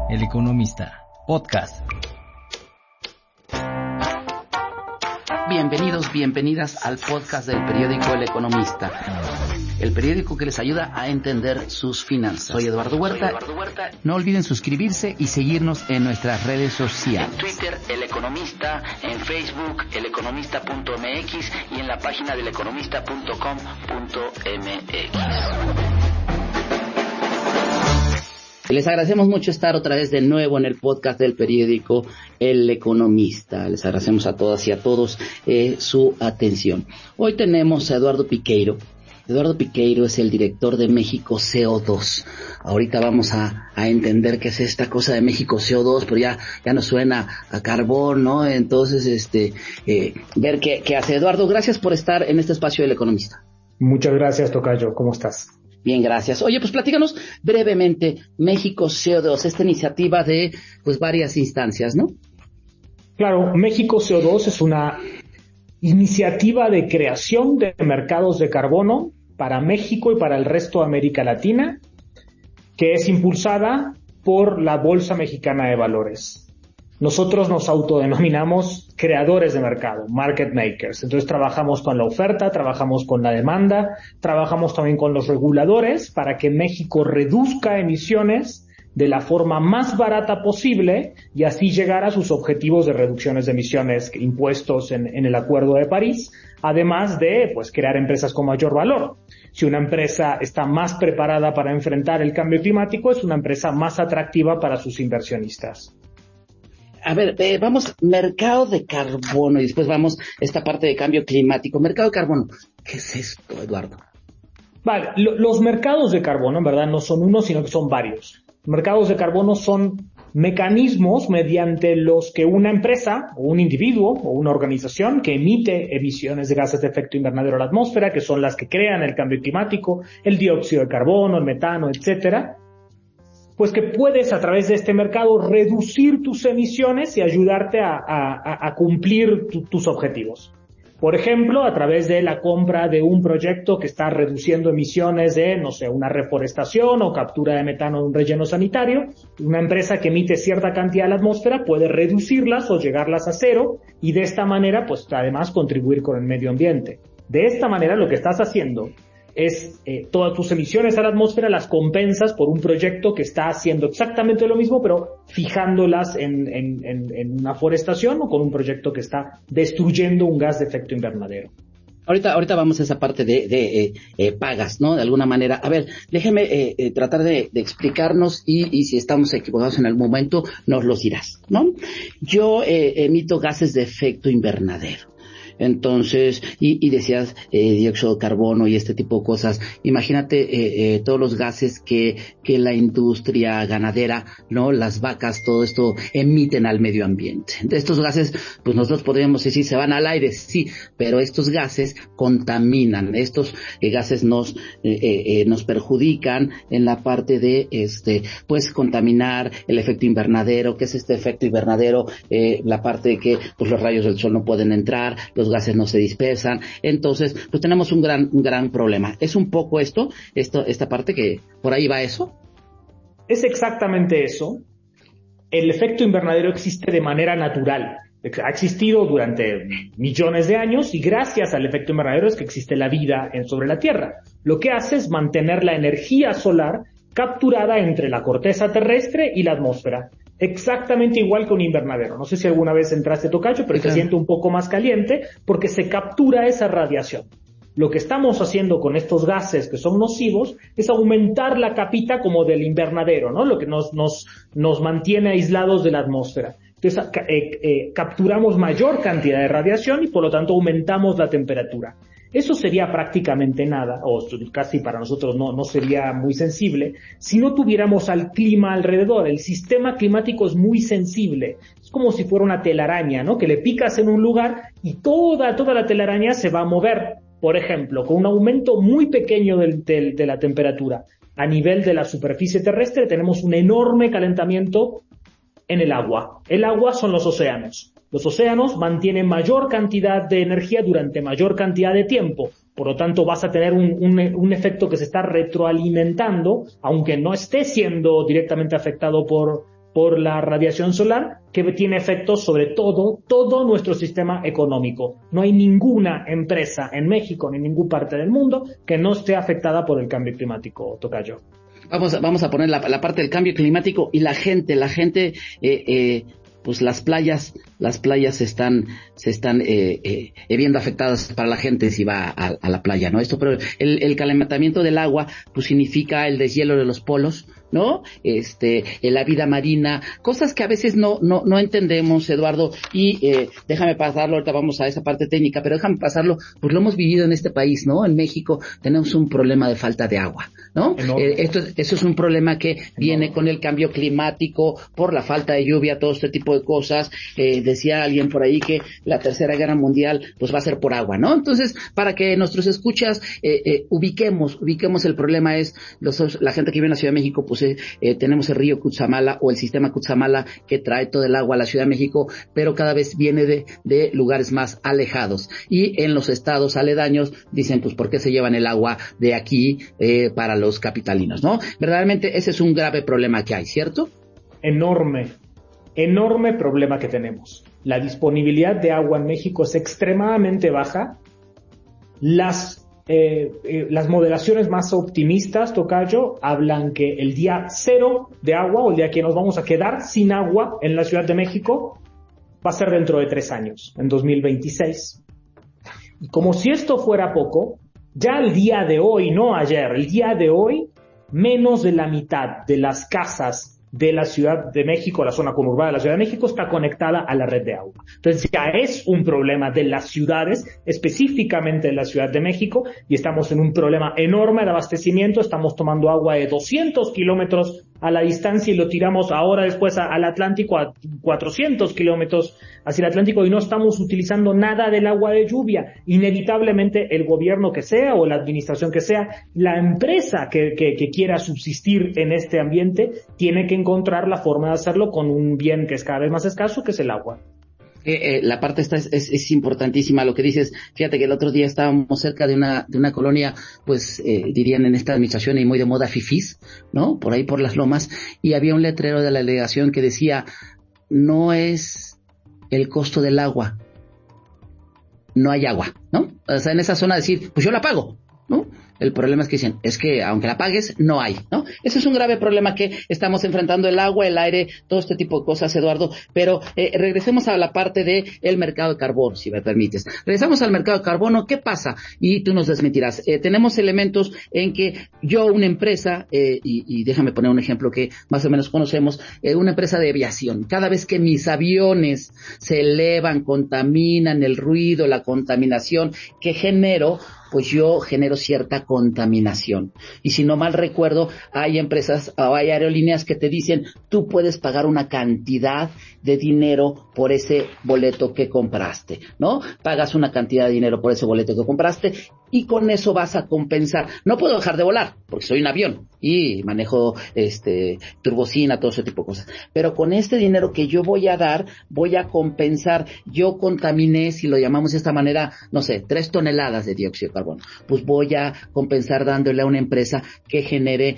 El Economista, podcast. Bienvenidos, bienvenidas al podcast del periódico El Economista, el periódico que les ayuda a entender sus finanzas. Soy Eduardo Huerta. No olviden suscribirse y seguirnos en nuestras redes sociales. En Twitter, El Economista, en Facebook, eleconomista.mx y en la página del eleconomista.com.mx. Les agradecemos mucho estar otra vez de nuevo en el podcast del periódico El Economista. Les agradecemos a todas y a todos su atención. Hoy tenemos a Eduardo Piqueiro. Eduardo Piqueiro es el director de México CO2. Ahorita vamos a entender qué es esta cosa de México CO2, pero ya nos suena a carbón, ¿no? Entonces, ver qué hace. Eduardo, gracias por estar en este espacio del Economista. Muchas gracias, tocayo. ¿Cómo estás? Bien, gracias. Oye, pues platícanos brevemente México CO2, esta iniciativa de varias instancias, ¿no? Claro, México CO2 es una iniciativa de creación de mercados de carbono para México y para el resto de América Latina, que es impulsada por la Bolsa Mexicana de Valores. Nosotros nos autodenominamos creadores de mercado, market makers. Entonces trabajamos con la oferta, trabajamos con la demanda, trabajamos también con los reguladores para que México reduzca emisiones de la forma más barata posible y así llegar a sus objetivos de reducciones de emisiones impuestos en el Acuerdo de París, además de crear empresas con mayor valor. Si una empresa está más preparada para enfrentar el cambio climático, es una empresa más atractiva para sus inversionistas. A ver, vamos, mercado de carbono y después vamos esta parte de cambio climático. Mercado de carbono, ¿qué es esto, Eduardo? Vale, los mercados de carbono en verdad no son uno, sino que son varios. Mercados de carbono son mecanismos mediante los que una empresa o un individuo o una organización que emite emisiones de gases de efecto invernadero a la atmósfera, que son las que crean el cambio climático, el dióxido de carbono, el metano, etcétera, pues que puedes a través de este mercado reducir tus emisiones y ayudarte a cumplir tus objetivos. Por ejemplo, a través de la compra de un proyecto que está reduciendo emisiones de, una reforestación o captura de metano de un relleno sanitario, una empresa que emite cierta cantidad a la atmósfera puede reducirlas o llegarlas a cero y de esta manera, además contribuir con el medio ambiente. De esta manera lo que estás haciendo es todas tus emisiones a la atmósfera las compensas por un proyecto que está haciendo exactamente lo mismo, pero fijándolas en una forestación o con un proyecto que está destruyendo un gas de efecto invernadero. Ahorita vamos a esa parte de pagas, ¿no? De alguna manera. A ver, déjeme tratar de explicarnos y si estamos equivocados en algún momento nos los dirás, ¿no? Yo emito gases de efecto invernadero. Entonces, y decías dióxido de carbono y este tipo de cosas. Imagínate todos los gases que la industria ganadera, ¿no? Las vacas, todo esto emiten al medio ambiente. Entonces, estos gases, nosotros podríamos decir se van al aire, sí, pero estos gases contaminan. Estos gases nos perjudican en la parte de contaminar el efecto invernadero. ¿Qué es este efecto invernadero? La parte de que los rayos del sol no pueden entrar, los gases no se dispersan, entonces tenemos un gran problema. ¿Es un poco esta parte que por ahí va eso? Es exactamente eso. El efecto invernadero existe de manera natural. Ha existido durante millones de años y gracias al efecto invernadero es que existe la vida sobre la Tierra. Lo que hace es mantener la energía solar capturada entre la corteza terrestre y la atmósfera. Exactamente igual que un invernadero. No sé si alguna vez entraste, tocayo, pero se siente un poco más caliente porque se captura esa radiación. Lo que estamos haciendo con estos gases que son nocivos es aumentar la capita como del invernadero, ¿no? Lo que nos mantiene aislados de la atmósfera. Entonces, capturamos mayor cantidad de radiación y por lo tanto aumentamos la temperatura. Eso sería prácticamente nada, o casi para nosotros no sería muy sensible, si no tuviéramos al clima alrededor. El sistema climático es muy sensible. Es como si fuera una telaraña, ¿no? Que le picas en un lugar y toda la telaraña se va a mover. Por ejemplo, con un aumento muy pequeño de la temperatura a nivel de la superficie terrestre, tenemos un enorme calentamiento en el agua. El agua son los océanos. Los océanos mantienen mayor cantidad de energía durante mayor cantidad de tiempo. Por lo tanto, vas a tener un efecto que se está retroalimentando, aunque no esté siendo directamente afectado por por la radiación solar, que tiene efectos sobre todo nuestro sistema económico. No hay ninguna empresa en México ni en ninguna parte del mundo que no esté afectada por el cambio climático, tocayo. Vamos a poner la parte del cambio climático y la gente, pues las playas se están viendo afectadas para la gente si va a la playa, ¿no? Pero el calentamiento del agua, pues significa el deshielo de los polos, ¿no? La vida marina, cosas que a veces no entendemos, Eduardo, y déjame pasarlo, ahorita vamos a esa parte técnica, pero déjame pasarlo, pues lo hemos vivido en este país, ¿no? En México tenemos un problema de falta de agua, ¿no? Eso es un problema que viene con el cambio climático, por la falta de lluvia, todo este tipo de cosas. Decía alguien por ahí que la Tercera Guerra Mundial pues va a ser por agua, ¿no? Entonces, para que nuestros escuchas ubiquemos el problema es la gente que vive en la Ciudad de México, pues tenemos el río Cutzamala o el sistema Cutzamala que trae todo el agua a la Ciudad de México, pero cada vez viene de lugares más alejados, y en los estados aledaños dicen, pues ¿por qué se llevan el agua de aquí para los capitalinos, no? Verdaderamente ese es un grave problema que hay, ¿cierto? Enorme problema que tenemos. La disponibilidad de agua en México es extremadamente baja. Las modelaciones más optimistas, tocayo, hablan que el día cero de agua, o el día que nos vamos a quedar sin agua en la Ciudad de México, va a ser dentro de 3 años, en 2026. Y como si esto fuera poco, ya el día de hoy, no ayer, el día de hoy, menos de la mitad de las casas de la Ciudad de México, la zona conurbada de la Ciudad de México, está conectada a la red de agua. Entonces ya es un problema de las ciudades, específicamente de la Ciudad de México, y estamos en un problema enorme de abastecimiento. Estamos tomando agua de 200 kilómetros a la distancia y lo tiramos ahora después al Atlántico, a 400 kilómetros hacia el Atlántico, y no estamos utilizando nada del agua de lluvia. Inevitablemente el gobierno que sea, o la administración que sea, la empresa que quiera subsistir en este ambiente, tiene que encontrar la forma de hacerlo con un bien que es cada vez más escaso, que es el agua. La parte esta es importantísima lo que dices. Fíjate que el otro día estábamos cerca de una colonia, pues dirían en esta administración y muy de moda fifís, ¿no? Por ahí por las lomas, y había un letrero de la delegación que decía: no es el costo del agua, no hay agua, ¿no? O sea, en esa zona decir, pues yo la pago, ¿no? El problema es que dicen, es que aunque la pagues, no hay, ¿no? Ese es un grave problema que estamos enfrentando, el agua, el aire, todo este tipo de cosas, Eduardo. Pero regresemos a la parte de el mercado de carbono, si me permites. Regresamos al mercado de carbono, ¿qué pasa? Y tú nos desmentirás. Tenemos elementos en que yo, una empresa, y déjame poner un ejemplo que más o menos conocemos, una empresa de aviación. Cada vez que mis aviones se elevan, contaminan, el ruido, la contaminación que genero, pues yo genero cierta contaminación. Y si no mal recuerdo, hay empresas o hay aerolíneas que te dicen, tú puedes pagar una cantidad de dinero por ese boleto que compraste, ¿no? Pagas una cantidad de dinero por ese boleto que compraste y con eso vas a compensar. No puedo dejar de volar porque soy un avión y manejo turbocina, todo ese tipo de cosas. Pero con este dinero que yo voy a dar, voy a compensar. Yo contaminé, si lo llamamos de esta manera, no sé, 3 toneladas de dióxido de carbono. Pues voy a compensar dándole a una empresa que genere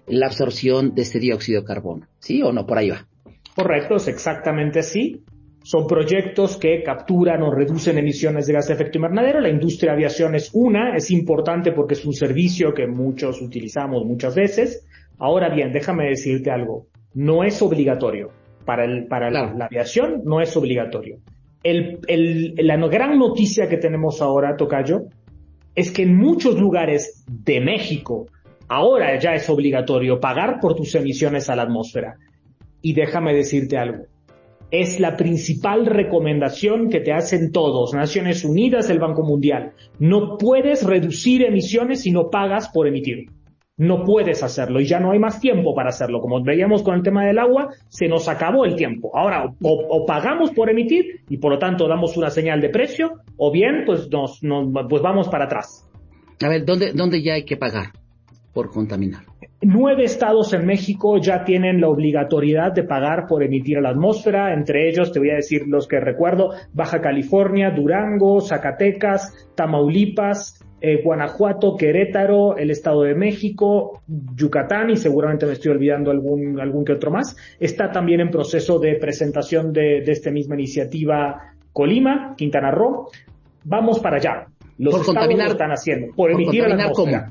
la absorción de este dióxido de carbono. ¿Sí o no? Por ahí va. Correcto, es exactamente así. Son proyectos que capturan o reducen emisiones de gas de efecto invernadero. La industria de aviación es importante porque es un servicio que muchos utilizamos muchas veces. Ahora bien, déjame decirte algo. No es obligatorio. Para la aviación no es obligatorio. La gran noticia que tenemos ahora, tocayo, es que en muchos lugares de México ahora ya es obligatorio pagar por tus emisiones a la atmósfera. Y déjame decirte algo. Es la principal recomendación que te hacen todos, Naciones Unidas, el Banco Mundial. No puedes reducir emisiones si no pagas por emitir. No puedes hacerlo y ya no hay más tiempo para hacerlo. Como veíamos con el tema del agua, se nos acabó el tiempo. Ahora o pagamos por emitir y por lo tanto damos una señal de precio, o bien pues pues vamos para atrás. A ver, ¿dónde ya hay que pagar por contaminar? 9 estados en México ya tienen la obligatoriedad de pagar por emitir a la atmósfera. Entre ellos, te voy a decir los que recuerdo: Baja California, Durango, Zacatecas, Tamaulipas, Guanajuato, Querétaro, el Estado de México, Yucatán, y seguramente me estoy olvidando algún que otro más. Está también en proceso de presentación de esta misma iniciativa Colima, Quintana Roo. Vamos para allá. Los por estados contaminar, lo están haciendo, por emitir a la atmósfera.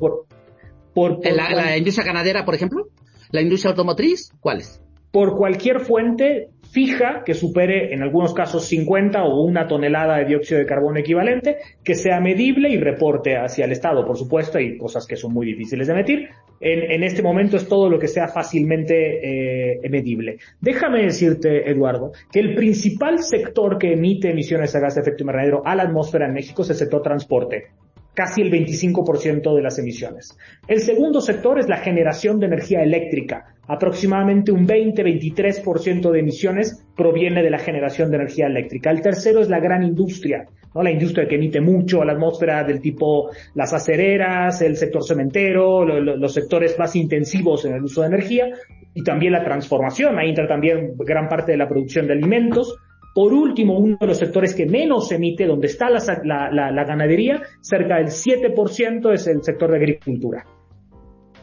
¿La industria ganadera, por ejemplo? ¿La industria automotriz? ¿Cuáles? Por cualquier fuente fija que supere en algunos casos 50 o 1 tonelada de dióxido de carbono equivalente, que sea medible y reporte hacia el Estado. Por supuesto, hay cosas que son muy difíciles de medir. En este momento es todo lo que sea fácilmente medible. Déjame decirte, Eduardo, que el principal sector que emite emisiones de gas de efecto invernadero a la atmósfera en México es el sector transporte. Casi el 25% de las emisiones. El segundo sector es la generación de energía eléctrica. Aproximadamente un 20-23% de emisiones proviene de la generación de energía eléctrica. El tercero es la gran industria, ¿no? La industria que emite mucho a la atmósfera, del tipo las acereras, el sector cementero, los sectores más intensivos en el uso de energía, y también la transformación. Ahí entra también gran parte de la producción de alimentos. Por último, uno de los sectores que menos emite, donde está la ganadería, cerca del 7%, es el sector de agricultura.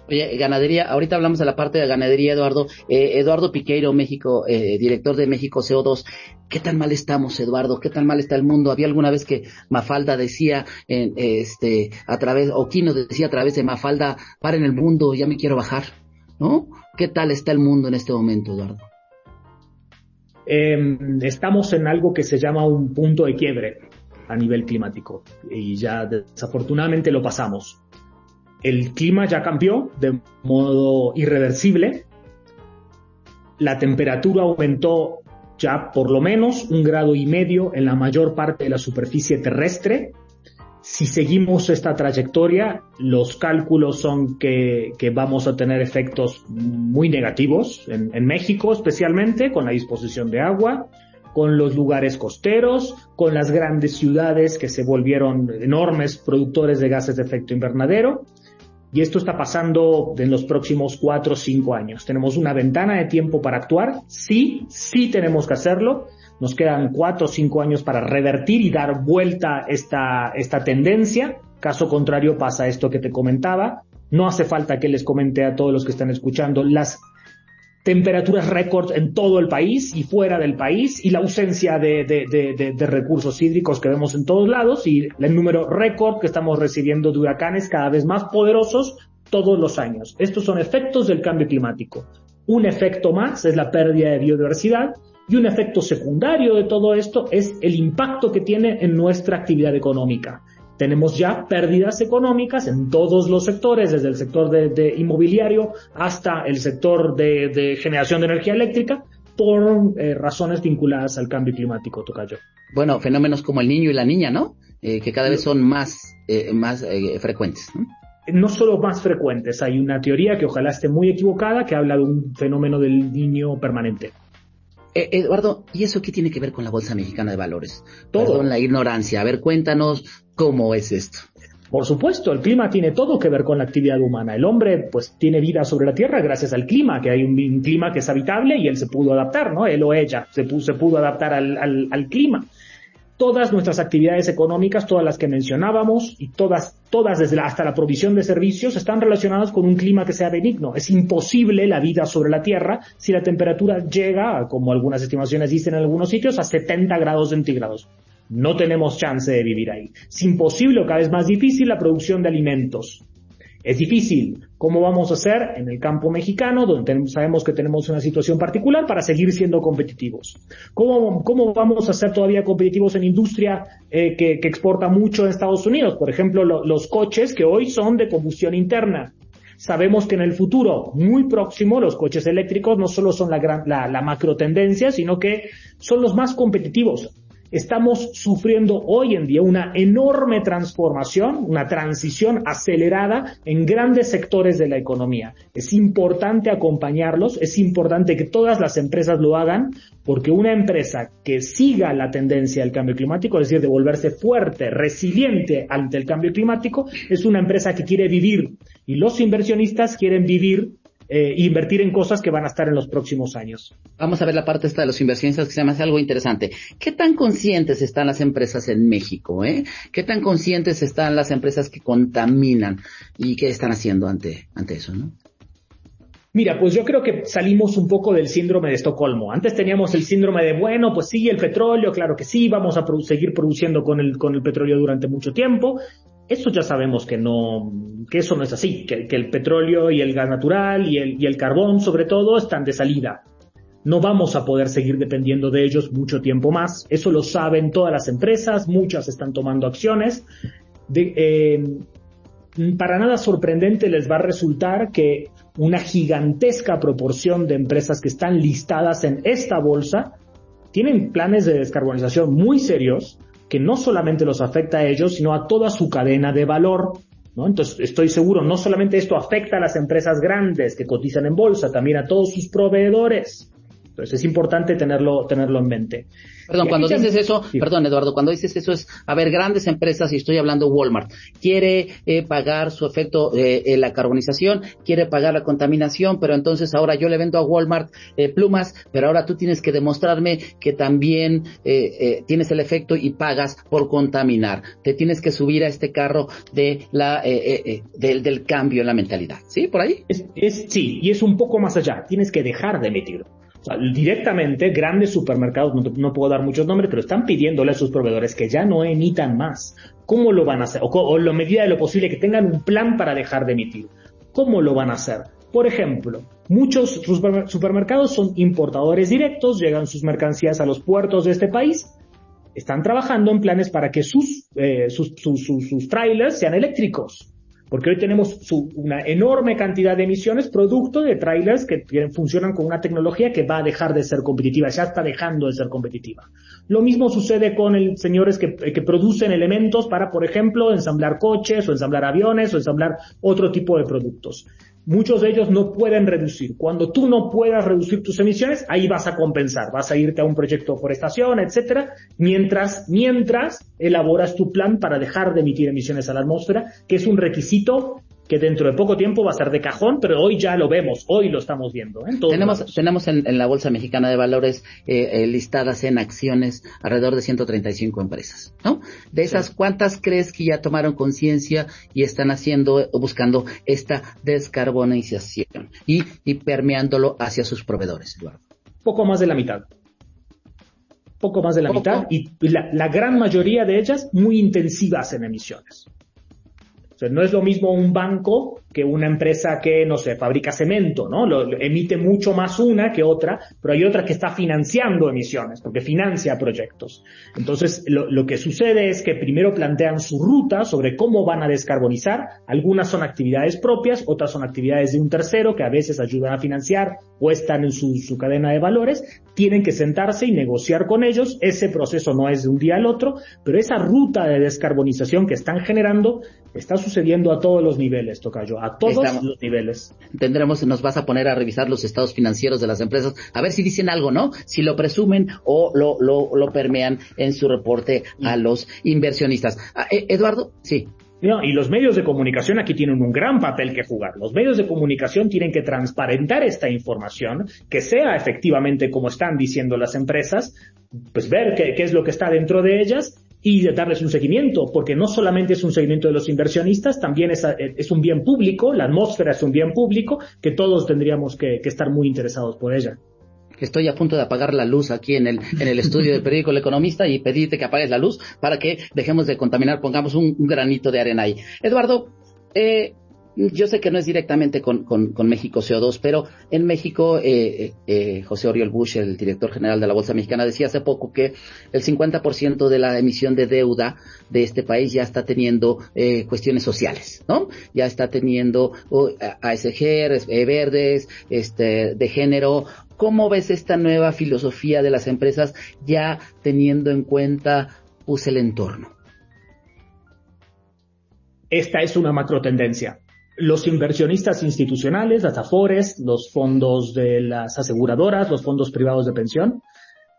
Oye, ganadería, ahorita hablamos de la parte de ganadería, Eduardo. Eduardo Piqueiro, México, director de México CO2. ¿Qué tan mal estamos, Eduardo? ¿Qué tan mal está el mundo? Había alguna vez que Mafalda decía, o Quino decía a través de Mafalda, paren el mundo, ya me quiero bajar, ¿no? ¿Qué tal está el mundo en este momento, Eduardo? Estamos en algo que se llama un punto de quiebre a nivel climático y ya desafortunadamente lo pasamos. El clima ya cambió de modo irreversible. La temperatura aumentó ya por lo menos 1,5 grados en la mayor parte de la superficie terrestre. Si seguimos esta trayectoria, los cálculos son que vamos a tener efectos muy negativos en México, especialmente con la disposición de agua, con los lugares costeros, con las grandes ciudades que se volvieron enormes productores de gases de efecto invernadero. Y esto está pasando en los próximos 4 o 5 años. Tenemos una ventana de tiempo para actuar. Sí tenemos que hacerlo. Nos quedan 4 o 5 años para revertir y dar vuelta esta tendencia. Caso contrario pasa esto que te comentaba. No hace falta que les comente a todos los que están escuchando las temperaturas récord en todo el país y fuera del país, y la ausencia de recursos hídricos que vemos en todos lados, y el número récord que estamos recibiendo de huracanes cada vez más poderosos todos los años. Estos son efectos del cambio climático. Un efecto más es la pérdida de biodiversidad, y un efecto secundario de todo esto es el impacto que tiene en nuestra actividad económica. Tenemos ya pérdidas económicas en todos los sectores, desde el sector de inmobiliario hasta el sector de generación de energía eléctrica, por razones vinculadas al cambio climático, tocayo. Bueno, fenómenos como el niño y la niña, ¿no? Que cada vez son más frecuentes, ¿no? No solo más frecuentes, hay una teoría que ojalá esté muy equivocada, que habla de un fenómeno del niño permanente. Eduardo, ¿y eso qué tiene que ver con la Bolsa Mexicana de Valores? Todo. Perdón la ignorancia. A ver, cuéntanos cómo es esto. Por supuesto, el clima tiene todo que ver con la actividad humana. El hombre, pues, tiene vida sobre la Tierra gracias al clima, que hay un clima que es habitable y él se pudo adaptar, ¿no? Él o ella se pudo adaptar al clima. Todas nuestras actividades económicas, todas las que mencionábamos, y todas hasta la provisión de servicios, están relacionadas con un clima que sea benigno. Es imposible la vida sobre la Tierra si la temperatura llega, como algunas estimaciones dicen en algunos sitios, a 70 grados centígrados. No tenemos chance de vivir ahí. Es imposible o cada vez más difícil la producción de alimentos. Es difícil. ¿Cómo vamos a hacer en el campo mexicano, donde sabemos que tenemos una situación particular, para seguir siendo competitivos? ¿Cómo vamos a ser todavía competitivos en industria que exporta mucho en Estados Unidos? Por ejemplo, los coches que hoy son de combustión interna. Sabemos que en el futuro muy próximo los coches eléctricos no solo son la macro tendencia, sino que son los más competitivos. Estamos sufriendo hoy en día una enorme transformación, una transición acelerada en grandes sectores de la economía. Es importante acompañarlos, es importante que todas las empresas lo hagan, porque una empresa que siga la tendencia del cambio climático, es decir, de volverse fuerte, resiliente ante el cambio climático, es una empresa que quiere vivir, y los inversionistas quieren vivir invertir en cosas que van a estar en los próximos años. Vamos a ver la parte esta de los inversionistas, que se me hace algo interesante. ¿Qué tan conscientes están las empresas en México? ¿Qué tan conscientes están las empresas que contaminan? ¿Y qué están haciendo ante eso, no? Mira, pues yo creo que salimos un poco del síndrome de Estocolmo. Antes teníamos el síndrome de, bueno, pues sí, el petróleo, claro que sí, vamos a seguir produciendo con el petróleo durante mucho tiempo. Eso ya sabemos que eso no es así, que el petróleo y el gas natural y el carbón, sobre todo, están de salida. No vamos a poder seguir dependiendo de ellos mucho tiempo más. Eso lo saben todas las empresas, muchas están tomando acciones. Para nada sorprendente les va a resultar que una gigantesca proporción de empresas que están listadas en esta bolsa tienen planes de descarbonización muy serios que no solamente los afecta a ellos, sino a toda su cadena de valor, ¿no? Entonces, estoy seguro, no solamente esto afecta a las empresas grandes que cotizan en bolsa, también a todos sus proveedores. Entonces, es importante tenerlo en mente. Perdón, cuando dices eso, sí. Perdón, Eduardo, cuando dices eso es, a ver, grandes empresas, y estoy hablando Walmart, quiere pagar su efecto, la carbonización, quiere pagar la contaminación, pero entonces ahora yo le vendo a Walmart plumas, pero ahora tú tienes que demostrarme que también tienes el efecto y pagas por contaminar. Te tienes que subir a este carro de del cambio en la mentalidad. ¿Sí? ¿Por ahí? Sí, y es un poco más allá. Tienes que dejar de emitir. O sea, directamente, grandes supermercados, no puedo dar muchos nombres, pero están pidiéndole a sus proveedores que ya no emitan más. ¿Cómo lo van a hacer? O en la medida de lo posible que tengan un plan para dejar de emitir. ¿Cómo lo van a hacer? Por ejemplo, muchos supermercados son importadores directos, llegan sus mercancías a los puertos de este país, están trabajando en planes para que sus trailers sean eléctricos. Porque hoy tenemos una enorme cantidad de emisiones producto de trailers que funcionan con una tecnología que va a dejar de ser competitiva, ya está dejando de ser competitiva. Lo mismo sucede con señores que producen elementos para, por ejemplo, ensamblar coches o ensamblar aviones o ensamblar otro tipo de productos. Muchos de ellos no pueden reducir. Cuando tú no puedas reducir tus emisiones, ahí vas a compensar. Vas a irte a un proyecto de forestación, etcétera, mientras elaboras tu plan para dejar de emitir emisiones a la atmósfera, que es un requisito que dentro de poco tiempo va a ser de cajón, pero hoy ya lo vemos, hoy lo estamos viendo. Tenemos en la Bolsa Mexicana de Valores listadas en acciones alrededor de 135 empresas, ¿no? De esas, sí. ¿Cuántas crees que ya tomaron conciencia y están buscando esta descarbonización y permeándolo hacia sus proveedores, Eduardo? Poco más de la mitad. Mitad, y la gran mayoría de ellas muy intensivas en emisiones. O sea, no es lo mismo un banco que una empresa que, no sé, fabrica cemento, ¿no? Emite mucho más una que otra, pero hay otra que está financiando emisiones, porque financia proyectos. Entonces, lo que sucede es que primero plantean su ruta sobre cómo van a descarbonizar. Algunas son actividades propias, otras son actividades de un tercero que a veces ayudan a financiar o están en su cadena de valores. Tienen que sentarse y negociar con ellos. Ese proceso no es de un día al otro, pero esa ruta de descarbonización que están generando está sucediendo a todos los niveles, Tocayo, a todos los niveles. Nos vas a poner a revisar los estados financieros de las empresas, a ver si dicen algo, ¿no? Si lo presumen o lo permean en su reporte a los inversionistas. Eduardo, sí. No, y los medios de comunicación aquí tienen un gran papel que jugar. Los medios de comunicación tienen que transparentar esta información, que sea efectivamente como están diciendo las empresas, pues ver qué es lo que está dentro de ellas y darles un seguimiento, porque no solamente es un seguimiento de los inversionistas, también es un bien público, la atmósfera es un bien público, que todos tendríamos que estar muy interesados por ella. Estoy a punto de apagar la luz aquí en el estudio del periódico El Economista y pedirte que apagues la luz para que dejemos de contaminar, pongamos un granito de arena ahí. Eduardo, yo sé que no es directamente con México CO2, pero en México, José Oriol Busch, el director general de la Bolsa Mexicana, decía hace poco que el 50% de la emisión de deuda de este país ya está teniendo cuestiones sociales, ¿no? Ya está teniendo ASG, verdes, de género. ¿Cómo ves esta nueva filosofía de las empresas ya teniendo en cuenta, pues, el entorno? Esta es una macro tendencia. Los inversionistas institucionales, las AFORES, los fondos de las aseguradoras, los fondos privados de pensión,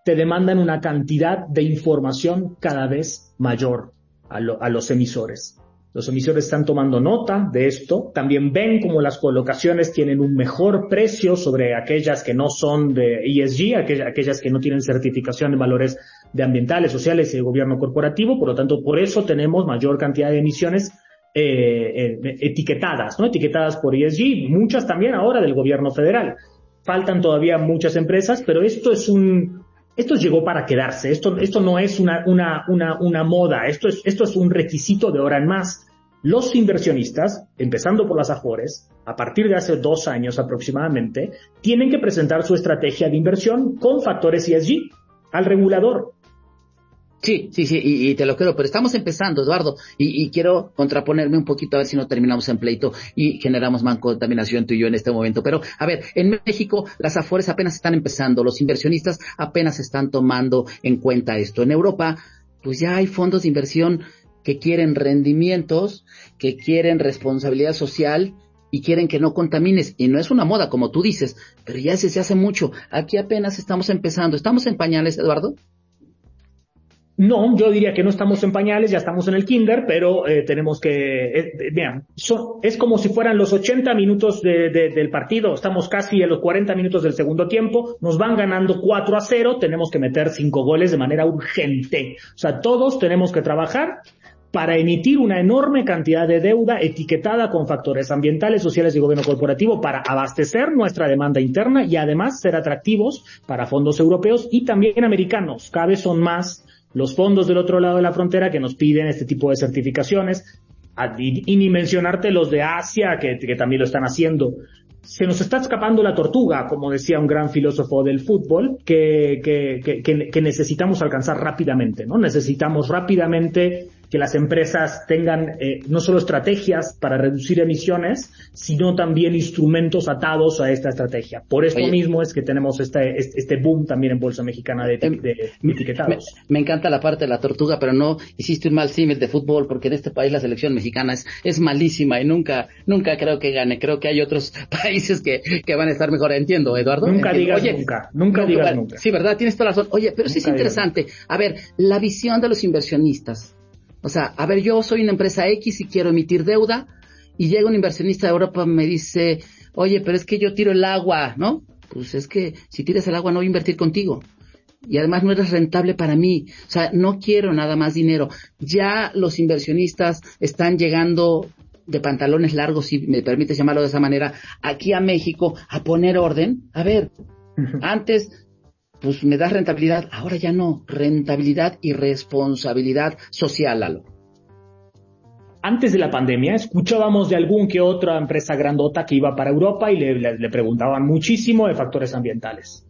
te demandan una cantidad de información cada vez mayor a los emisores. Los emisores están tomando nota de esto. También ven como las colocaciones tienen un mejor precio sobre aquellas que no son de ESG, aquellas que no tienen certificación de valores de ambientales, sociales y de gobierno corporativo. Por lo tanto, por eso tenemos mayor cantidad de emisiones etiquetadas, ¿no? Etiquetadas por ESG, muchas también ahora del gobierno federal. Faltan todavía muchas empresas, pero esto llegó para quedarse. Esto no es una moda. Esto es un requisito de ahora en más. Los inversionistas, empezando por las Afores, a partir de hace 2 años aproximadamente, tienen que presentar su estrategia de inversión con factores ESG al regulador. Sí, y te lo creo, pero estamos empezando, Eduardo, y quiero contraponerme un poquito a ver si no terminamos en pleito y generamos más contaminación tú y yo en este momento. Pero, a ver, en México las Afores apenas están empezando, los inversionistas apenas están tomando en cuenta esto. En Europa, pues ya hay fondos de inversión que quieren rendimientos, que quieren responsabilidad social y quieren que no contamines. Y no es una moda, como tú dices, pero ya se hace mucho. Aquí apenas estamos empezando. ¿Estamos en pañales, Eduardo? No, yo diría que no estamos en pañales, ya estamos en el kinder, pero tenemos que, vean, es como si fueran los 80 minutos del partido, estamos casi en los 40 minutos del segundo tiempo, nos van ganando 4-0, tenemos que meter 5 goles de manera urgente. O sea, todos tenemos que trabajar para emitir una enorme cantidad de deuda etiquetada con factores ambientales, sociales y gobierno corporativo para abastecer nuestra demanda interna y además ser atractivos para fondos europeos y también americanos. Cada vez son más los fondos del otro lado de la frontera que nos piden este tipo de certificaciones, y ni mencionarte los de Asia que también lo están haciendo. Se nos está escapando la tortuga, como decía un gran filósofo del fútbol, que necesitamos alcanzar rápidamente, ¿no? Necesitamos rápidamente que las empresas tengan no solo estrategias para reducir emisiones, sino también instrumentos atados a esta estrategia. Por esto mismo es que tenemos este boom también en Bolsa Mexicana de etiquetados. Me encanta la parte de la tortuga, pero no hiciste un mal símil de fútbol, porque en este país la selección mexicana es malísima y nunca creo que gane. Creo que hay otros países que van a estar mejor. Entiendo, Eduardo. Nunca digas nunca. Sí, ¿verdad? Tienes toda la razón. Oye, pero sí es interesante. A ver, la visión de los inversionistas. O sea, a ver, yo soy una empresa X y quiero emitir deuda, y llega un inversionista de Europa y me dice, oye, pero es que yo tiro el agua, ¿no? Pues es que si tiras el agua no voy a invertir contigo. Y además no eres rentable para mí. O sea, no quiero nada más dinero. Ya los inversionistas están llegando de pantalones largos, si me permites llamarlo de esa manera, aquí a México a poner orden. A ver, antes pues me das rentabilidad, ahora ya no, rentabilidad y responsabilidad social, Lalo. Antes de la pandemia escuchábamos de algún que otra empresa grandota que iba para Europa y le preguntaban muchísimo de factores ambientales.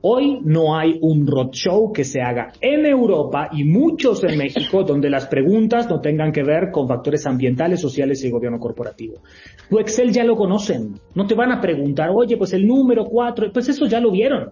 Hoy no hay un roadshow que se haga en Europa y muchos en México donde las preguntas no tengan que ver con factores ambientales, sociales y gobierno corporativo. Tu Excel ya lo conocen, no te van a preguntar, oye, pues el número 4, pues eso ya lo vieron.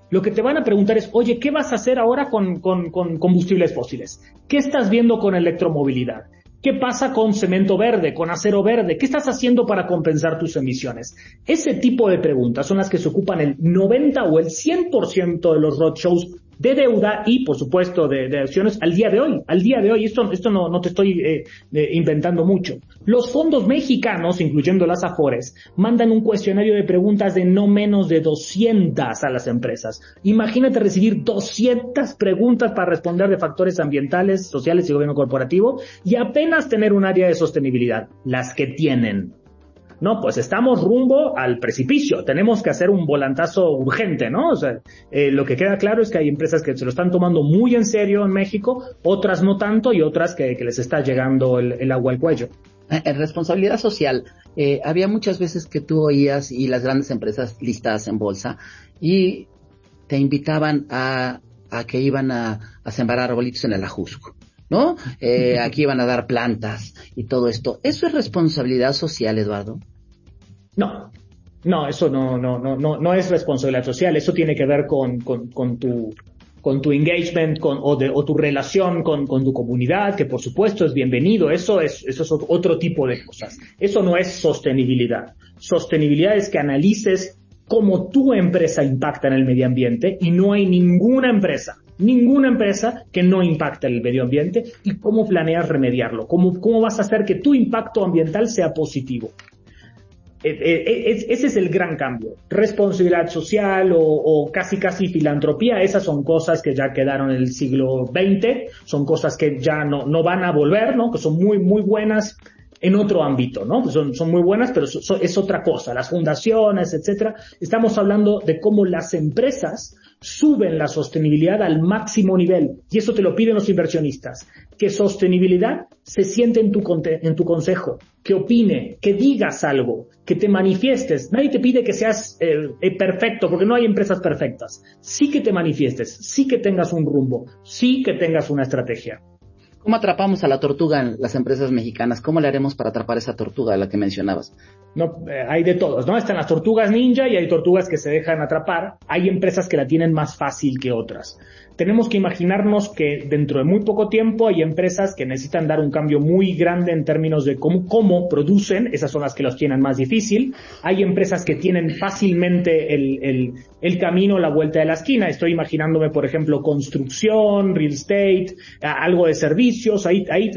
Lo que te van a preguntar es, oye, ¿qué vas a hacer ahora con combustibles fósiles? ¿Qué estás viendo con electromovilidad? ¿Qué pasa con cemento verde, con acero verde? ¿Qué estás haciendo para compensar tus emisiones? Ese tipo de preguntas son las que se ocupan el 90 o el 100% de los roadshows de deuda y, por supuesto, de acciones al día de hoy. Esto no te estoy inventando mucho. Los fondos mexicanos, incluyendo las Afores, mandan un cuestionario de preguntas de no menos de 200 a las empresas. Imagínate recibir 200 preguntas para responder de factores ambientales, sociales y gobierno corporativo y apenas tener un área de sostenibilidad, las que tienen. No, pues estamos rumbo al precipicio. Tenemos que hacer un volantazo urgente, ¿no? O sea, lo que queda claro es que hay empresas que se lo están tomando muy en serio en México, otras no tanto y otras que les está llegando el agua al cuello. En responsabilidad social, había muchas veces que tú oías y las grandes empresas listadas en bolsa y te invitaban a que iban a sembrar arbolitos en el Ajusco, ¿no? Aquí iban a dar plantas y todo esto. ¿Eso es responsabilidad social, Eduardo? No, eso no es responsabilidad social. Eso tiene que ver con tu engagement, o tu relación con tu comunidad, que por supuesto es bienvenido. Eso es otro tipo de cosas. Eso no es sostenibilidad. Sostenibilidad es que analices cómo tu empresa impacta en el medio ambiente y no hay ninguna empresa ninguna empresa que no impacte el medio ambiente. ¿Y cómo planeas remediarlo? ¿Cómo vas a hacer que tu impacto ambiental sea positivo? Ese es el gran cambio. Responsabilidad social o casi filantropía, esas son cosas que ya quedaron en el siglo XX, son cosas que ya no van a volver, ¿no? Que son muy, muy buenas en otro ámbito, ¿no? Son muy buenas, pero es otra cosa. Las fundaciones, etcétera. Estamos hablando de cómo las empresas suben la sostenibilidad al máximo nivel, y eso te lo piden los inversionistas. Que sostenibilidad se siente en tu consejo, que opine, que digas algo, que te manifiestes. Nadie te pide que seas perfecto, porque no hay empresas perfectas. Sí que te manifiestes, sí que tengas un rumbo, sí que tengas una estrategia. ¿Cómo atrapamos a la tortuga en las empresas mexicanas? ¿Cómo le haremos para atrapar esa tortuga de la que mencionabas? No, hay de todos, ¿no? Están las tortugas ninja y hay tortugas que se dejan atrapar. Hay empresas que la tienen más fácil que otras. Tenemos que imaginarnos que dentro de muy poco tiempo hay empresas que necesitan dar un cambio muy grande en términos de cómo producen. Esas son las que los tienen más difícil. Hay empresas que tienen fácilmente el camino, la vuelta de la esquina. Estoy imaginándome, por ejemplo, construcción, real estate, algo de servicios. Ahí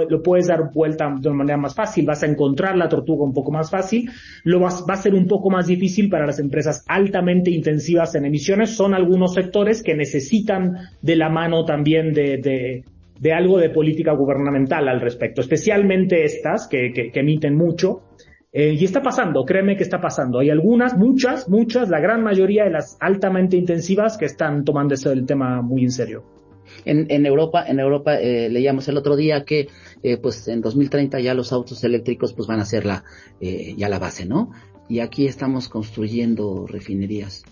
lo puedes dar vuelta de una manera más fácil. Vas a encontrar la tortuga un poco más fácil. Va a ser un poco más difícil para las empresas altamente intensivas en emisiones. Son algunos sectores que necesitan de la mano también de algo de política gubernamental al respecto, especialmente estas que emiten mucho. Y está pasando, créeme que está pasando. Hay algunas, muchas, la gran mayoría de las altamente intensivas que están tomando el tema muy en serio. En Europa leíamos el otro día que pues en 2030 ya los autos eléctricos pues van a ser ya la base, ¿no? Y aquí estamos construyendo refinerías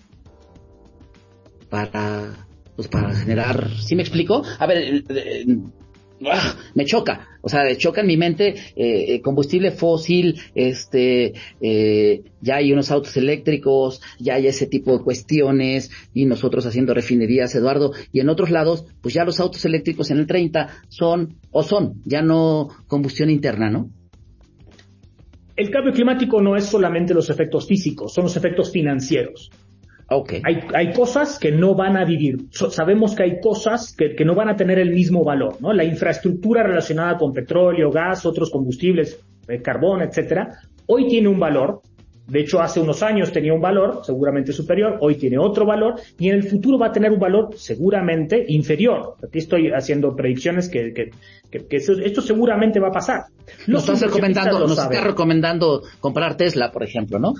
para generar, ¿sí me explico? A ver, me choca, o sea, choca en mi mente combustible fósil, ya hay unos autos eléctricos, ya hay ese tipo de cuestiones, y nosotros haciendo refinerías, Eduardo, y en otros lados, pues ya los autos eléctricos en el 30 son ya no combustión interna, ¿no? El cambio climático no es solamente los efectos físicos, son los efectos financieros. Okay. Hay cosas que no van a vivir. Sabemos que hay cosas que no van a tener el mismo valor, ¿no? La infraestructura relacionada con petróleo, gas, otros combustibles, carbón, etcétera, hoy tiene un valor. De hecho, hace unos años tenía un valor seguramente superior, hoy tiene otro valor, y en el futuro va a tener un valor seguramente inferior. Aquí estoy haciendo predicciones que esto seguramente va a pasar. Nos estás recomendando comprar Tesla, por ejemplo, ¿no?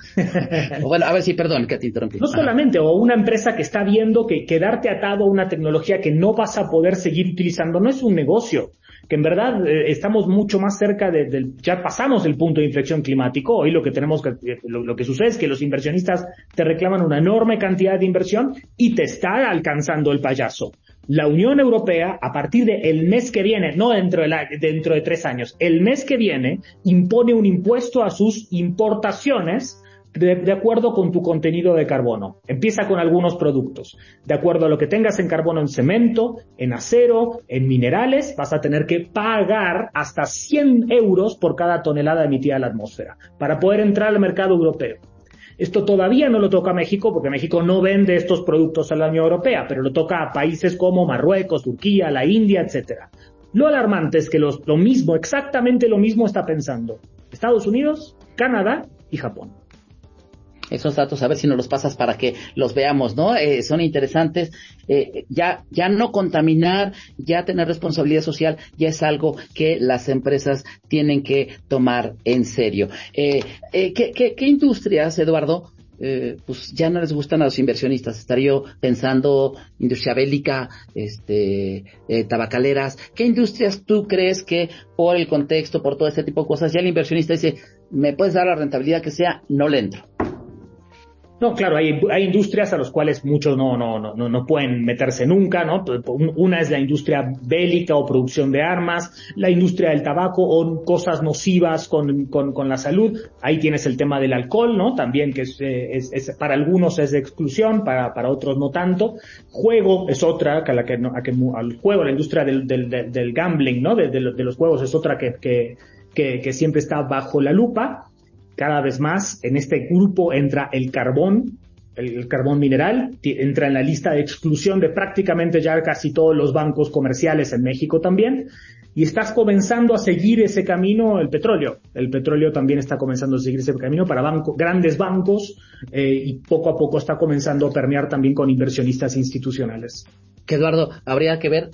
Bueno, a ver si, perdón, que te interrumpí. No solamente, o una empresa que está viendo que quedarte atado a una tecnología que no vas a poder seguir utilizando no es un negocio. Que en verdad estamos mucho más cerca ya pasamos el punto de inflexión climático. Hoy lo que sucede es que los inversionistas te reclaman una enorme cantidad de inversión y te está alcanzando el payaso. La Unión Europea, a partir del mes que viene, no dentro de 3 años, el mes que viene, impone un impuesto a sus importaciones de acuerdo con tu contenido de carbono. Empieza con algunos productos. De acuerdo a lo que tengas en carbono en cemento, en acero, en minerales, vas a tener que pagar hasta 100 euros por cada tonelada emitida a la atmósfera para poder entrar al mercado europeo. Esto todavía no lo toca a México, porque México no vende estos productos a la Unión Europea, pero lo toca a países como Marruecos, Turquía, la India, etcétera. Lo alarmante es que exactamente lo mismo está pensando Estados Unidos, Canadá y Japón. Esos datos, a ver si nos los pasas para que los veamos, ¿no? Son interesantes. Ya no contaminar, ya tener responsabilidad social, ya es algo que las empresas tienen que tomar en serio. ¿Qué industrias, Eduardo, pues ya no les gustan a los inversionistas? Estaría yo pensando industria bélica, tabacaleras. ¿Qué industrias tú crees que por el contexto, por todo este tipo de cosas, ya el inversionista dice, me puedes dar la rentabilidad que sea, no le entro? No, claro, hay industrias a las cuales muchos no pueden meterse nunca, ¿no? Una es la industria bélica o producción de armas, la industria del tabaco o cosas nocivas con la salud. Ahí tienes el tema del alcohol, ¿no? También que es para algunos es de exclusión, para otros no tanto. Juego es otra, al juego, la industria del gambling, ¿no? De los juegos es otra que siempre está bajo la lupa. Cada vez más en este grupo entra el carbón, el carbón mineral entra en la lista de exclusión de prácticamente ya casi todos los bancos comerciales en México también. Y estás comenzando a seguir ese camino el petróleo. El petróleo también está comenzando a seguir ese camino para grandes bancos y poco a poco está comenzando a permear también con inversionistas institucionales. Que Eduardo, habría que ver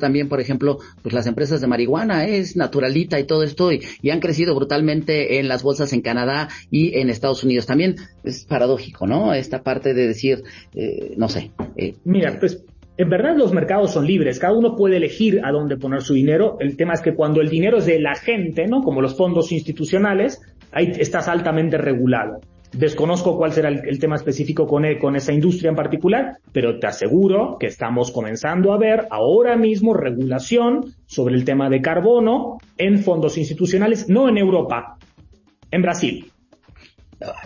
también, por ejemplo, pues las empresas de marihuana, es Naturalita y todo esto, y han crecido brutalmente en las bolsas en Canadá y en Estados Unidos. También es paradójico, ¿no? Esta parte de decir, no sé. Mira, pues en verdad los mercados son libres, cada uno puede elegir a dónde poner su dinero. El tema es que cuando el dinero es de la gente, ¿no? Como los fondos institucionales, ahí estás altamente regulado. Desconozco cuál será el tema específico con esa industria en particular, pero te aseguro que estamos comenzando a ver ahora mismo regulación sobre el tema de carbono en fondos institucionales, no en Europa, en Brasil.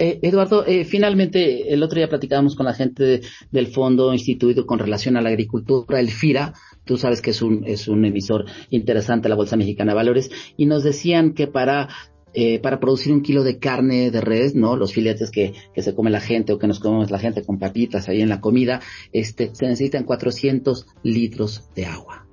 Eduardo, finalmente el otro día platicábamos con la gente del fondo instituido con relación a la agricultura, el FIRA. Tú sabes que es un emisor interesante de la Bolsa Mexicana de Valores, y nos decían que para producir 1 kilo de carne de res, ¿no? Los filetes que se come la gente o que nos comemos la gente con papitas ahí en la comida, se necesitan 400 litros de agua.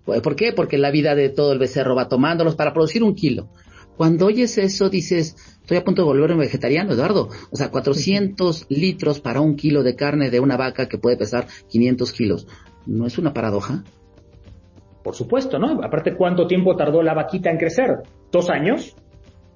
¿Por qué? Porque la vida de todo el becerro va tomándolos para producir 1 kilo. Cuando oyes eso dices, estoy a punto de volverme vegetariano, Eduardo. O sea, 400 litros para 1 kilo de carne de una vaca que puede pesar 500 kilos. ¿No es una paradoja? Por supuesto, ¿no? Aparte, ¿cuánto tiempo tardó la vaquita en crecer? 2 años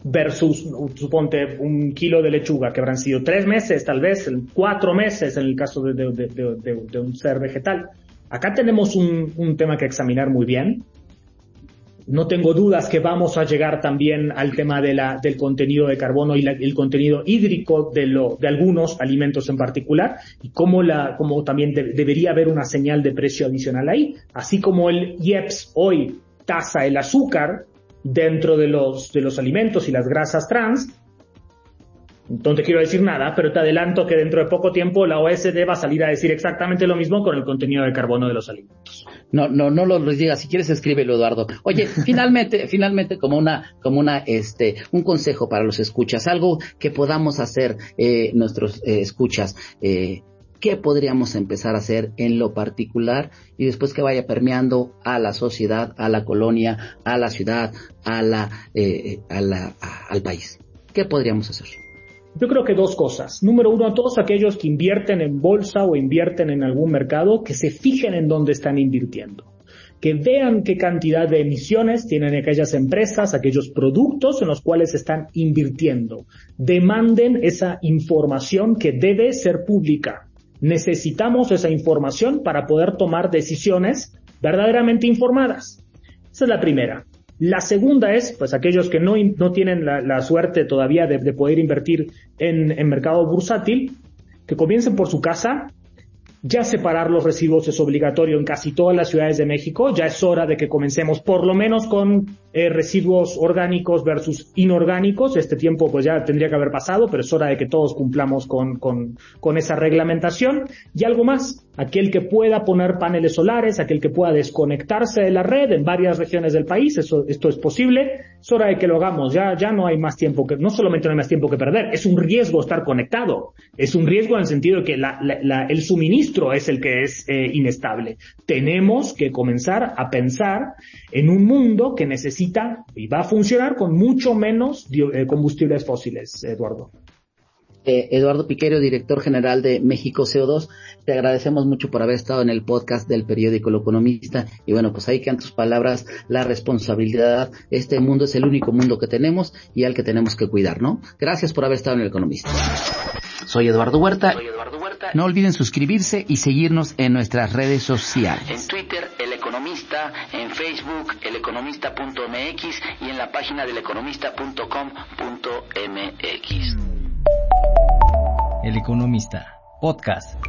versus, suponte, 1 kilo de lechuga, que habrán sido 3 meses, tal vez, 4 meses en el caso de un ser vegetal. Acá tenemos un tema que examinar muy bien. No tengo dudas que vamos a llegar también al tema del contenido de carbono y el contenido hídrico de algunos alimentos en particular, y cómo también debería haber una señal de precio adicional ahí, así como el IEPS hoy tasa el azúcar dentro de los alimentos y las grasas trans. No te quiero decir nada, pero te adelanto que dentro de poco tiempo la OSD va a salir a decir exactamente lo mismo con el contenido de carbono de los alimentos. No lo digas, si quieres escríbelo, Eduardo. Oye, finalmente como un consejo para los escuchas, algo que podamos hacer nuestros escuchas, ¿qué podríamos empezar a hacer en lo particular y después que vaya permeando a la sociedad, a la colonia, a la ciudad, al país? ¿Qué podríamos hacer? Yo creo que 2 cosas. Número 1, a todos aquellos que invierten en bolsa o invierten en algún mercado, que se fijen en dónde están invirtiendo. Que vean qué cantidad de emisiones tienen aquellas empresas, aquellos productos en los cuales están invirtiendo. Demanden esa información que debe ser pública. Necesitamos esa información para poder tomar decisiones verdaderamente informadas. Esa es la primera. La segunda es, pues, aquellos que no tienen la suerte todavía de poder invertir en mercado bursátil, que comiencen por su casa. Ya separar los residuos es obligatorio en casi todas las ciudades de México. Ya es hora de que comencemos por lo menos con residuos orgánicos versus inorgánicos. Este tiempo pues ya tendría que haber pasado, pero es hora de que todos cumplamos con esa reglamentación. Y algo más, aquel que pueda poner paneles solares, aquel que pueda desconectarse de la red en varias regiones del país, esto es posible. Es hora de que lo hagamos. Ya no hay más tiempo no solamente no hay más tiempo que perder, es un riesgo estar conectado. Es un riesgo en el sentido de que el suministro es el que es inestable. Tenemos que comenzar a pensar en un mundo que necesita y va a funcionar con mucho menos combustibles fósiles, Eduardo. Eduardo Piqueiro, director general de México CO2, te agradecemos mucho por haber estado en el podcast del periódico El Economista, y bueno, pues ahí quedan tus palabras, la responsabilidad. Este mundo es el único mundo que tenemos y al que tenemos que cuidar, ¿no? Gracias por haber estado en El Economista. Soy Eduardo Huerta. No olviden suscribirse y seguirnos en nuestras redes sociales. En Twitter, El Economista, en Facebook, eleconomista.mx y en la página del eleconomista.com.mx. El Economista, podcast.